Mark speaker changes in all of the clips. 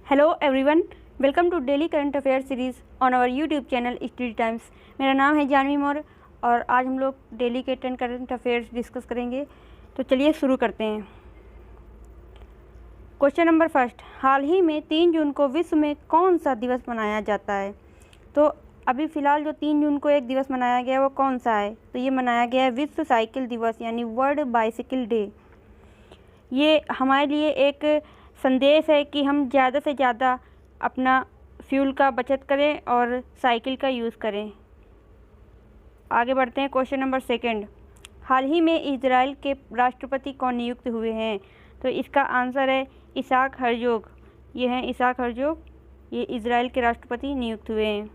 Speaker 1: Hello everyone, welcome to daily current affair series on our YouTube channel study times. मेरा नाम है जानवी मौर्य और आज हम लोग डेली के 10 करंट अफेयर्स डिस्कस करेंगे। तो चलिए शुरू करते हैं। क्वेश्चन नंबर फर्स्ट, हाल ही में 3 जून को विश्व में कौन सा दिवस मनाया जाता है? तो अभी फ़िलहाल जो 3 जून को एक दिवस मनाया गया वो कौन सा है? तो ये मनाया गया है विश्व साइकिल दिवस यानी वर्ल्ड बाइसिकल डे। ये हमारे लिए एक संदेश है कि हम ज़्यादा से ज़्यादा अपना फ्यूल का बचत करें और साइकिल का यूज़ करें। आगे बढ़ते हैं। क्वेश्चन नंबर सेकंड, हाल ही में इजराइल के राष्ट्रपति कौन नियुक्त हुए हैं? तो इसका आंसर है इसाक हर्जोग। ये हैं इसाक हर्जोग, ये इजराइल के राष्ट्रपति नियुक्त हुए हैं।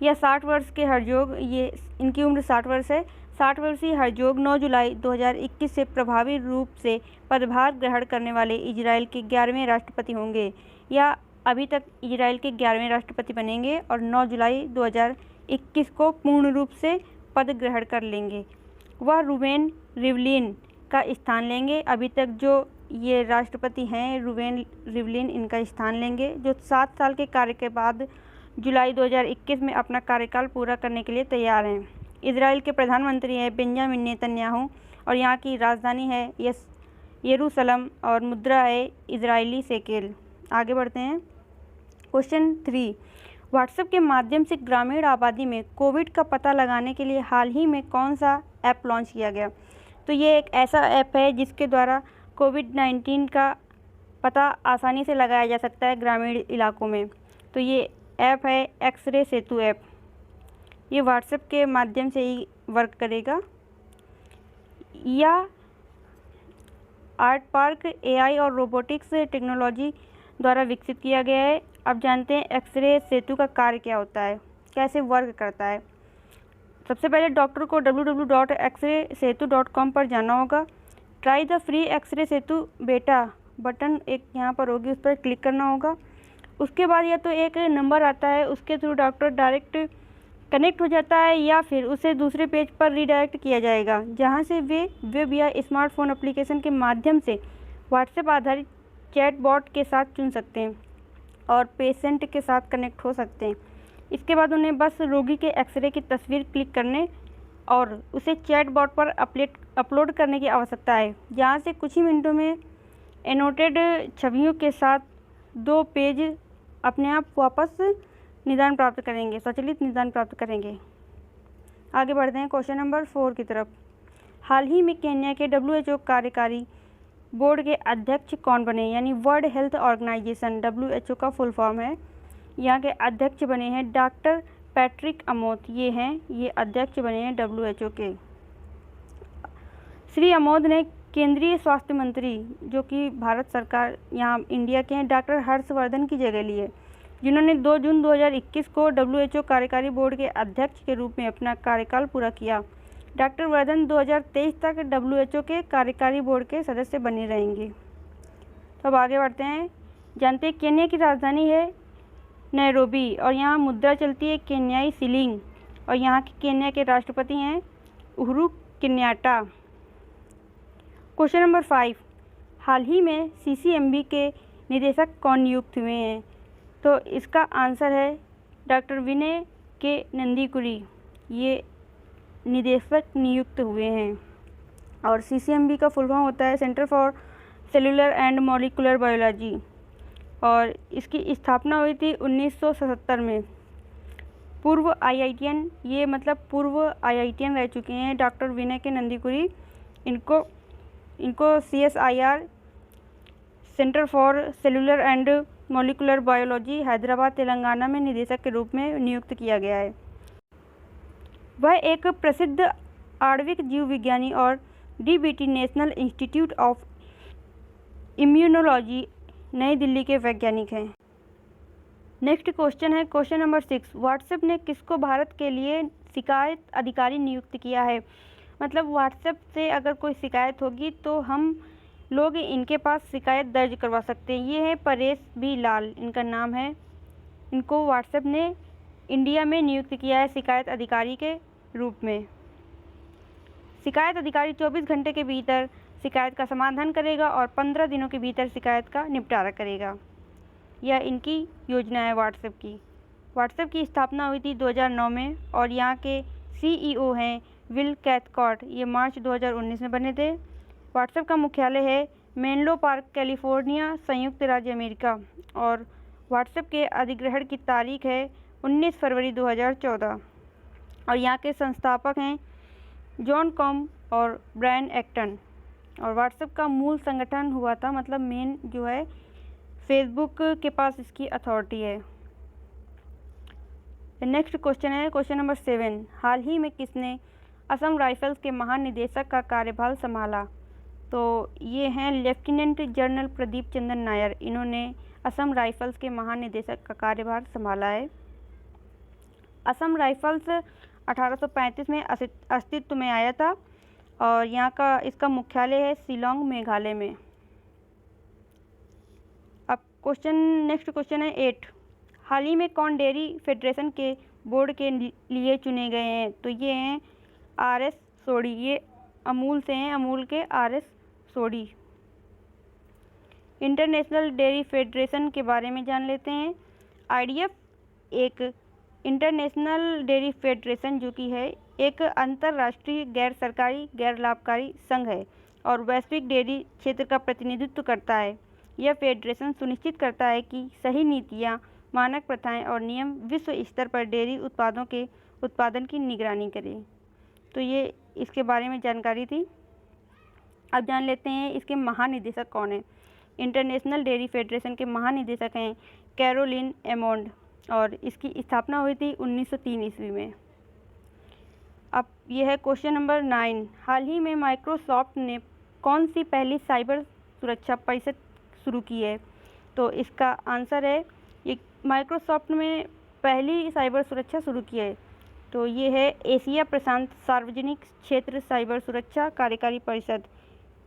Speaker 1: यह 60 वर्ष के हर्जोग, ये इनकी उम्र 60 वर्ष है। 60 वर्षीय हर्जोग 9 जुलाई 2021 से प्रभावी रूप से पदभार ग्रहण करने वाले इजराइल के 11वें राष्ट्रपति होंगे। या अभी तक इजराइल के 11वें राष्ट्रपति बनेंगे और 9 जुलाई 2021 को पूर्ण रूप से पद ग्रहण कर लेंगे। वह रूबेन रिवलिन का स्थान लेंगे। अभी तक जो ये राष्ट्रपति हैं रूबेन रिवलिन इनका स्थान लेंगे, जो 7 साल के कार्य के बाद जुलाई 2021 में अपना कार्यकाल पूरा करने के लिए तैयार हैं। इजराइल के प्रधानमंत्री हैं बेंजामिन नेतन्याहू और यहाँ की राजधानी है यरूशलेम और मुद्रा है इजरायली शेकेल। आगे बढ़ते हैं। क्वेश्चन 3, व्हाट्सएप के माध्यम से ग्रामीण आबादी में कोविड का पता लगाने के लिए हाल ही में कौन सा ऐप लॉन्च किया गया? तो ये एक ऐसा ऐप है जिसके द्वारा कोविड-19 का पता आसानी से लगाया जा सकता है ग्रामीण इलाकों में। तो ये ऐप है एक्सरे सेतु ऐप। ये व्हाट्सएप के माध्यम से ही वर्क करेगा। या आर्ट पार्क एआई और रोबोटिक्स टेक्नोलॉजी द्वारा विकसित किया गया है। अब जानते हैं एक्सरे सेतु का कार्य क्या होता है, कैसे वर्क करता है। सबसे पहले डॉक्टर को www.xraysetu.com पर जाना होगा। ट्राई द फ्री एक्सरे सेतु बेटा बटन एक यहाँ पर होगी, उस पर क्लिक करना होगा। उसके बाद या तो एक नंबर आता है, उसके थ्रू डॉक्टर डायरेक्ट कनेक्ट हो जाता है या फिर उसे दूसरे पेज पर रीडायरेक्ट किया जाएगा, जहां से वे वेब या स्मार्टफोन एप्लीकेशन के माध्यम से व्हाट्सएप आधारित चैट बॉट के साथ चुन सकते हैं और पेशेंट के साथ कनेक्ट हो सकते हैं। इसके बाद उन्हें बस रोगी के एक्सरे की तस्वीर क्लिक करने और उसे चैट बॉट पर अपलोड करने की आवश्यकता है, जहाँ से कुछ ही मिनटों में एनोटेड छवियों के साथ 2 पेज अपने आप वापस निदान प्राप्त करेंगे, स्वचालित निदान प्राप्त करेंगे। आगे बढ़ते हैं क्वेश्चन नंबर 4 की तरफ। हाल ही में केन्या के WHO कार्यकारी बोर्ड के अध्यक्ष कौन बने? यानी वर्ल्ड हेल्थ ऑर्गेनाइजेशन WHO का फुल फॉर्म है। यहाँ के अध्यक्ष बने हैं डॉक्टर पैट्रिक अमोद। ये अध्यक्ष बने हैं WHO के। श्री अमोद ने केंद्रीय स्वास्थ्य मंत्री, जो कि भारत सरकार यहाँ इंडिया के हैं, डॉक्टर हर्षवर्धन की जगह ली है, जिन्होंने 2 जून 2021 को WHO कार्यकारी बोर्ड के अध्यक्ष के रूप में अपना कार्यकाल पूरा किया। डॉक्टर वर्धन 2023 तक WHO के कार्यकारी बोर्ड के सदस्य बने रहेंगे। तो अब आगे बढ़ते हैं। जानते हैं केन्या की राजधानी है नैरोबी और यहाँ मुद्रा चलती है केन्याई शिलिंग और यहाँ के केन्या के राष्ट्रपति हैं उहुरु केन्याट्टा। क्वेश्चन नंबर 5, हाल ही में CCMB के निदेशक कौन नियुक्त हुए हैं? तो इसका आंसर है डॉक्टर विनय के नंदीकुरी। ये निदेशक नियुक्त हुए हैं और CCMB का फुल फॉर्म होता है centre for cellular and molecular biology और इसकी स्थापना हुई थी 1977 में। पूर्व IITian रह चुके हैं डॉक्टर विनय के नंदीकुरी। इनको CSIR centre for cellular and molecular biology Hyderabad Telangana में निदेशक के रूप में नियुक्त किया गया है। वह एक प्रसिद्ध आणविक जीव विज्ञानी और DBT national institute of immunology नई दिल्ली के वैज्ञानिक हैं। नेक्स्ट क्वेश्चन है क्वेश्चन नंबर 6, व्हाट्सएप ने किसको भारत के लिए शिकायत अधिकारी नियुक्त किया है? मतलब व्हाट्सएप से अगर कोई शिकायत होगी तो हम लोग इनके पास शिकायत दर्ज करवा सकते हैं। ये है परेश बी लाल, इनका नाम है। इनको व्हाट्सएप ने इंडिया में नियुक्त किया है शिकायत अधिकारी के रूप में। शिकायत अधिकारी 24 घंटे के भीतर शिकायत का समाधान करेगा और 15 दिनों के भीतर शिकायत का निपटारा करेगा। यह इनकी योजना है व्हाट्सएप की। व्हाट्सएप की स्थापना हुई थी 2009 में और यहाँ के CEO हैं विल कैथकार्ट, ये मार्च 2019 में बने थे। व्हाट्सएप का मुख्यालय है मेनलो पार्क, कैलिफोर्निया, संयुक्त राज्य अमेरिका और व्हाट्सएप के अधिग्रहण की तारीख है 19 फरवरी 2014 और यहाँ के संस्थापक हैं जॉन कॉम और ब्रायन एक्टन। और व्हाट्सएप का मूल संगठन हुआ था, मतलब मेन जो है फेसबुक के पास इसकी अथॉरिटी है। नेक्स्ट क्वेश्चन है क्वेश्चन नंबर 7। हाल ही में किसने असम राइफल्स के महानिदेशक का कार्यभार संभाला? तो ये हैं लेफ्टिनेंट जनरल प्रदीप चंद्र नायर। इन्होंने असम राइफल्स के महानिदेशक का कार्यभार संभाला है। असम राइफल्स 1835 में अस्तित्व में आया था और यहाँ का इसका मुख्यालय है शिलोंग, मेघालय में। अब नेक्स्ट क्वेश्चन है 8। हाल ही में कौन डेयरी फेडरेशन के बोर्ड के लिए चुने गए हैं? तो ये हैं RS सोडी, ये अमूल से हैं, अमूल के RS सोडी। इंटरनेशनल डेयरी फेडरेशन के बारे में जान लेते हैं। IDF एक इंटरनेशनल डेयरी फेडरेशन जो कि है एक अंतर्राष्ट्रीय गैर सरकारी गैर लाभकारी संघ है और वैश्विक डेयरी क्षेत्र का प्रतिनिधित्व करता है। यह फेडरेशन सुनिश्चित करता है कि सही नीतियाँ, मानक प्रथाएं और नियम विश्व स्तर पर डेयरी उत्पादों के उत्पादन की निगरानी करें। तो ये इसके बारे में जानकारी थी। अब जान लेते हैं इसके महानिदेशक कौन है। इंटरनेशनल डेयरी फेडरेशन के महानिदेशक हैं कैरोलिन एमोंड और इसकी स्थापना हुई थी 1903 ईस्वी में। अब यह है क्वेश्चन नंबर 9। हाल ही में माइक्रोसॉफ्ट ने कौन सी पहली साइबर सुरक्षा परिषद शुरू की है? तो इसका आंसर है ये माइक्रोसॉफ्ट में पहली साइबर सुरक्षा शुरू की है तो ये है एशिया प्रशांत सार्वजनिक क्षेत्र साइबर सुरक्षा कार्यकारी परिषद।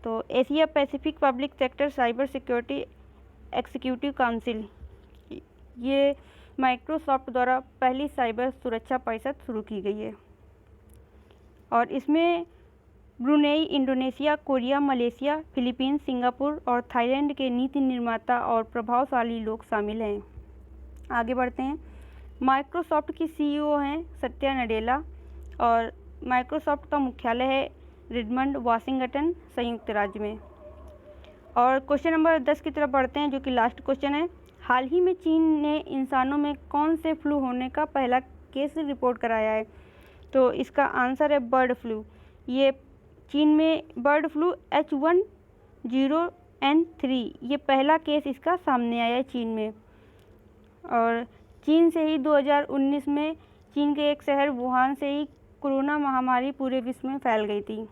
Speaker 1: तो Asia Pacific public sector cyber security executive council, ये माइक्रोसॉफ्ट द्वारा पहली साइबर सुरक्षा परिषद शुरू की गई है और इसमें Brunei, Indonesia, Korea, Malaysia, Philippines, Singapore और थाईलैंड के नीति निर्माता और प्रभावशाली लोग शामिल हैं। आगे बढ़ते हैं। माइक्रोसॉफ्ट की CEO हैं सत्या नडेला और माइक्रोसॉफ्ट का मुख्यालय है रिडमंड, वाशिंगटन, संयुक्त राज्य में। और क्वेश्चन नंबर 10 की तरफ बढ़ते हैं जो कि लास्ट क्वेश्चन है। हाल ही में चीन ने इंसानों में कौन से फ्लू होने का पहला केस रिपोर्ट कराया है? तो इसका आंसर है बर्ड फ्लू। ये चीन में बर्ड फ्लू H1N3 ये पहला केस इसका सामने आया है चीन में। और चीन से ही 2019 में चीन के एक शहर वुहान से ही कोरोना महामारी पूरे विश्व में फैल गई थी।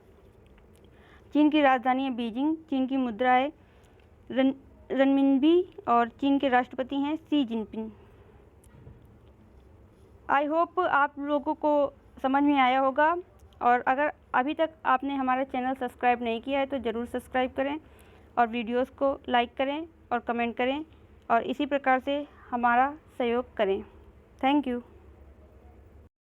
Speaker 1: चीन की राजधानी है बीजिंग, चीन की मुद्रा है रनमिनबी और चीन के राष्ट्रपति हैं शी जिनपिंग। आई होप आप लोगों को समझ में आया होगा और अगर अभी तक आपने हमारा चैनल सब्सक्राइब नहीं किया है तो ज़रूर सब्सक्राइब करें और वीडियोस को लाइक करें और कमेंट करें और इसी प्रकार से हमारा सहयोग करें। Thank you.